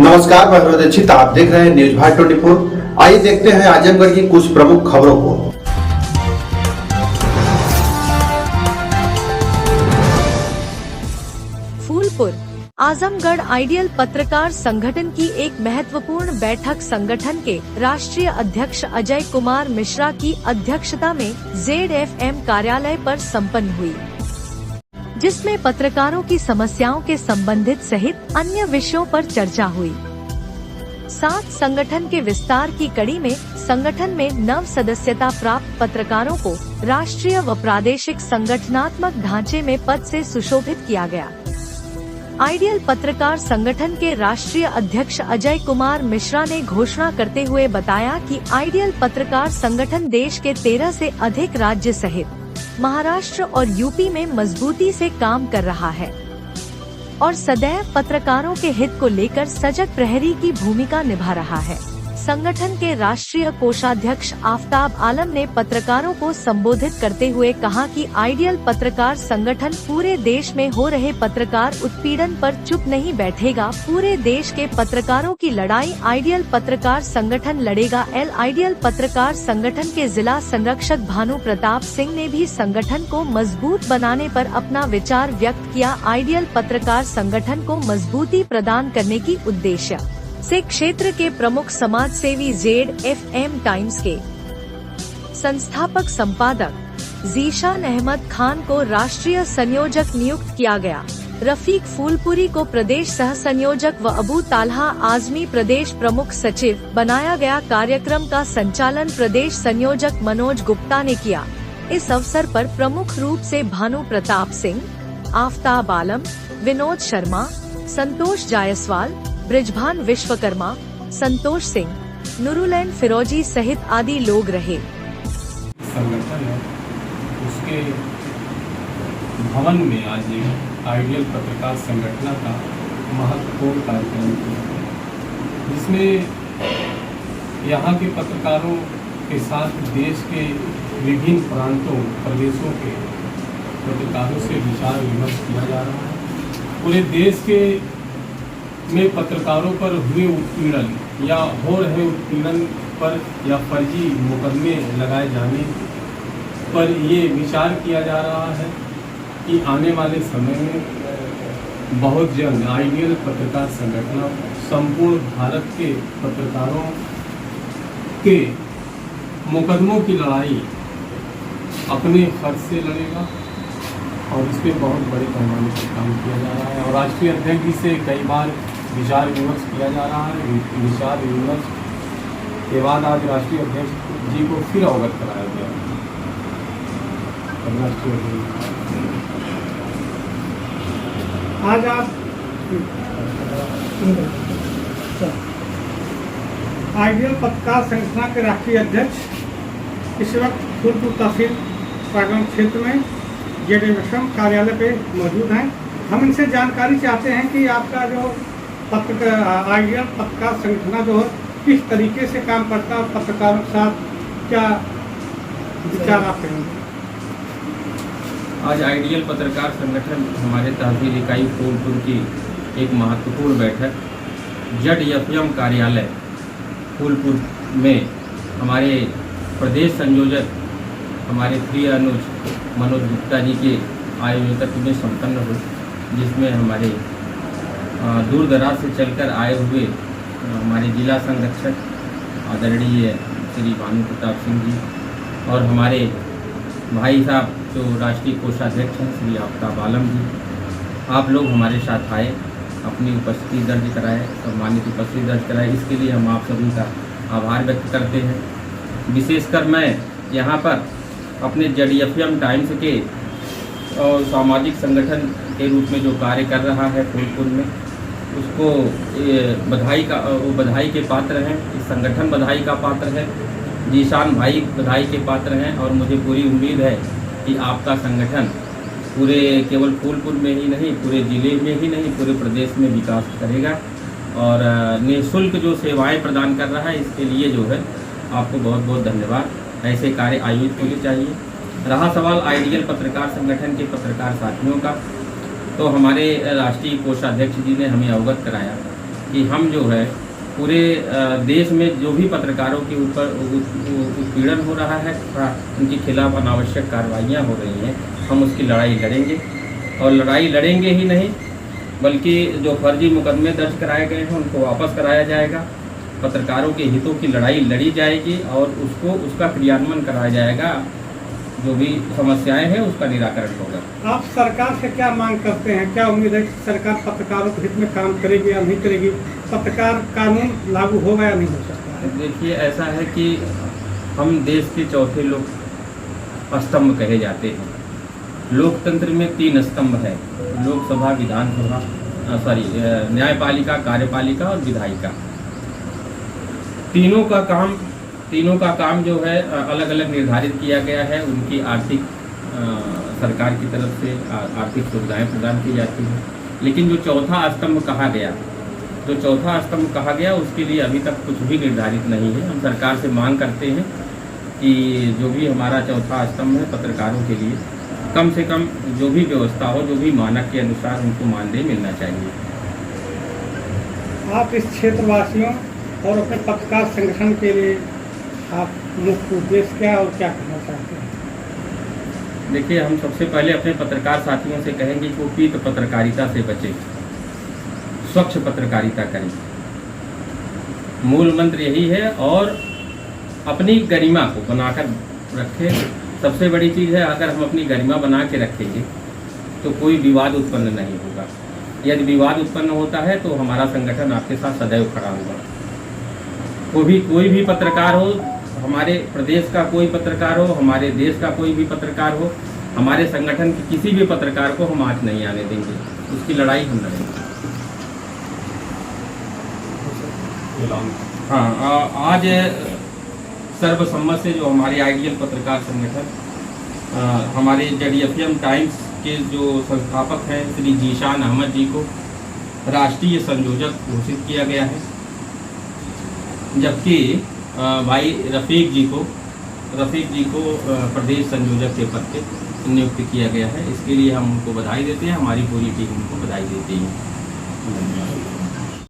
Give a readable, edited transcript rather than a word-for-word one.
नमस्कार, मैं हृदय दीक्षित। आप देख रहे हैं न्यूज भारत 24। आइए देखते हैं आजमगढ़ की कुछ प्रमुख खबरों को। फूलपुर आजमगढ़ आइडियल पत्रकार संगठन की एक महत्वपूर्ण बैठक संगठन के राष्ट्रीय अध्यक्ष अजय कुमार मिश्रा की अध्यक्षता में ZFM कार्यालय पर संपन्न हुई, जिसमें पत्रकारों की समस्याओं के संबंधित सहित अन्य विषयों पर चर्चा हुई। साथ संगठन के विस्तार की कड़ी में संगठन में नव सदस्यता प्राप्त पत्रकारों को राष्ट्रीय व प्रादेशिक संगठनात्मक ढांचे में पद से सुशोभित किया गया। आइडियल पत्रकार संगठन के राष्ट्रीय अध्यक्ष अजय कुमार मिश्रा ने घोषणा करते हुए बताया कि आइडियल पत्रकार संगठन देश के 13 से अधिक राज्य सहित महाराष्ट्र और यूपी में मजबूती से काम कर रहा है और सदैव पत्रकारों के हित को लेकर सजग प्रहरी की भूमिका निभा रहा है। संगठन के राष्ट्रीय कोषाध्यक्ष आफ्ताब आलम ने पत्रकारों को संबोधित करते हुए कहा कि आइडियल पत्रकार संगठन पूरे देश में हो रहे पत्रकार उत्पीड़न पर चुप नहीं बैठेगा। पूरे देश के पत्रकारों की लड़ाई आइडियल पत्रकार संगठन लड़ेगा। आइडियल पत्रकार संगठन के जिला संरक्षक भानु प्रताप सिंह ने भी संगठन को मजबूत बनाने पर अपना विचार व्यक्त किया। आइडियल पत्रकार संगठन को मजबूती प्रदान करने की उद्देश्य से क्षेत्र के प्रमुख समाज सेवी ZFM टाइम्स के संस्थापक संपादक जीशान अहमद खान को राष्ट्रीय संयोजक नियुक्त किया गया। रफीक फूलपुरी को प्रदेश सह संयोजक व अबू ताल्हा आजमी प्रदेश प्रमुख सचिव बनाया गया। कार्यक्रम का संचालन प्रदेश संयोजक मनोज गुप्ता ने किया। इस अवसर पर प्रमुख रूप से भानु प्रताप सिंह, आफ्ताब आलम, विनोद शर्मा, संतोष जायसवाल, ब्रिजभान विश्वकर्मा, संतोष सिंह, नुरुलैन फिरोजी सहित आदि लोग रहे। संगठन है उसके भवन में आज आइडियल पत्रकार संगठन का महत्वपूर्ण कार्यक्रम किया, जिसमें यहाँ के पत्रकारों के साथ देश के विभिन्न प्रांतों प्रदेशों के पत्रकारों से विचार विमर्श किया जा रहा है। पूरे देश के में पत्रकारों पर हुए उत्पीड़न या हो रहे उत्पीड़न पर या फर्जी मुकदमे लगाए जाने पर ये विचार किया जा रहा है कि आने वाले समय में बहुत जल्द आइडियल पत्रकार संगठन संपूर्ण भारत के पत्रकारों के मुकदमों की लड़ाई अपने खर्च से लड़ेगा और इस पर बहुत बड़े पैमाने पर काम किया जा रहा है। और राष्ट्रीय अध्यक्ष जी से कई बार विचार विमर्श किया जा रहा है। विचार विमर्श के बाद आज राष्ट्रीय अध्यक्ष जी को फिर अवगत कराया गया। आज आप आइडियल पत्रकार संगठन के राष्ट्रीय अध्यक्ष इस वक्त फूलपुर तहसील प्रांगण क्षेत्र में ZFM कार्यालय पे मौजूद हैं। हम इनसे जानकारी चाहते हैं कि आपका जो आइडियल पत्रकार संगठन जो है किस तरीके से काम करता है, पत्रकारों के साथ क्या विचार आप करेंगे। आज आइडियल पत्रकार संगठन हमारे तहसील इकाई फूलपुर की एक महत्वपूर्ण बैठक ZFM कार्यालय फूलपुर में हमारे प्रदेश संयोजक हमारे प्रिय अनुज मनोज गुप्ता जी के आयोजकत्व में संपन्न हुई, जिसमें हमारे दूर दराज से चलकर आए हुए हमारे जिला संरक्षक आदरणीय श्री भानु प्रताप सिंह जी और हमारे भाई साहब जो राष्ट्रीय कोषाध्यक्ष हैं श्री आफ्ताब आलम जी, आप लोग हमारे साथ आए, अपनी उपस्थिति दर्ज कराए, सम्मानित उपस्थिति दर्ज कराए। इसके लिए हम आप सभी का आभार व्यक्त करते हैं। विशेषकर मैं यहाँ पर अपने ZFM टाइम्स के और सामाजिक संगठन के रूप में जो कार्य कर रहा है फूलपुर में, उसको बधाई के पात्र हैं। इस संगठन बधाई का पात्र है, जीशान भाई बधाई के पात्र हैं और मुझे पूरी उम्मीद है कि आपका संगठन पूरे केवल फूलपुर में ही नहीं, पूरे ज़िले में ही नहीं, पूरे प्रदेश में विकास करेगा और निःशुल्क जो सेवाएं प्रदान कर रहा है, इसके लिए जो है आपको बहुत बहुत धन्यवाद। ऐसे कार्य आयोजित होने चाहिए। रहा सवाल आइडियल पत्रकार संगठन के पत्रकार साथियों का, तो हमारे राष्ट्रीय कोषाध्यक्ष जी ने हमें अवगत कराया कि हम जो है पूरे देश में जो भी पत्रकारों के ऊपर उत्पीड़न हो रहा है, उनके खिलाफ अनावश्यक कार्रवाइयाँ हो रही हैं, हम उसकी लड़ाई लड़ेंगे। और लड़ाई लड़ेंगे ही नहीं बल्कि जो फर्जी मुकदमे दर्ज कराए गए हैं उनको वापस कराया जाएगा, पत्रकारों के हितों की लड़ाई लड़ी जाएगी और उसका क्रियान्वयन कराया जाएगा। जो भी समस्याएं हैं उसका निराकरण होगा। आप सरकार से क्या मांग करते हैं? क्या उम्मीद है कि सरकार पत्रकारों के हित में काम करेगी या नहीं करेगी? पत्रकार कानून लागू होगा या नहीं हो सकता है? देखिए, ऐसा है कि हम देश के चौथे लोक स्तंभ कहे जाते हैं। लोकतंत्र में 3 स्तंभ है, लोकसभा, विधानसभा, न्यायपालिका, कार्यपालिका और विधायिका। तीनों का काम जो है अलग अलग निर्धारित किया गया है। उनकी आर्थिक सरकार की तरफ से आर्थिक सुविधाएं प्रदान की जाती हैं। लेकिन जो चौथा स्तंभ कहा गया उसके लिए अभी तक कुछ भी निर्धारित नहीं है। हम सरकार से मांग करते हैं कि जो भी हमारा चौथा स्तंभ है, पत्रकारों के लिए कम से कम जो भी व्यवस्था हो, जो भी मानक के अनुसार उनको मानदेय मिलना चाहिए। आप इस क्षेत्रवासियों और अपने पत्रकार संगठन के लिए आप मुख्य उद्देश्य क्या और क्या करना चाहते हैं? देखिए, हम सबसे पहले अपने पत्रकार साथियों से कहेंगे कि वो पीत पत्रकारिता से बचें, स्वच्छ पत्रकारिता करें। मूल मंत्र यही है और अपनी गरिमा को बनाकर रखें। सबसे बड़ी चीज़ है, अगर हम अपनी गरिमा बना के रखेंगे तो कोई विवाद उत्पन्न नहीं होगा। यदि विवाद उत्पन्न होता है तो हमारा संगठन आपके साथ सदैव खड़ा होगा। कोई भी पत्रकार हो, हमारे प्रदेश का कोई पत्रकार हो, हमारे देश का कोई भी पत्रकार हो, हमारे संगठन के किसी भी पत्रकार को हम आँच नहीं आने देंगे। उसकी लड़ाई हम लड़ेंगे। हाँ, आज सर्वसम्मत से जो हमारे आइडियल पत्रकार संगठन, हमारे ZFM टाइम्स के जो संस्थापक हैं श्री जीशान अहमद जी को राष्ट्रीय संयोजक घोषित किया गया है, जबकि भाई रफ़ीक जी को प्रदेश संयोजक के पद पर नियुक्त किया गया है। इसके लिए हम उनको बधाई देते हैं, हमारी पूरी टीम उनको बधाई देती है।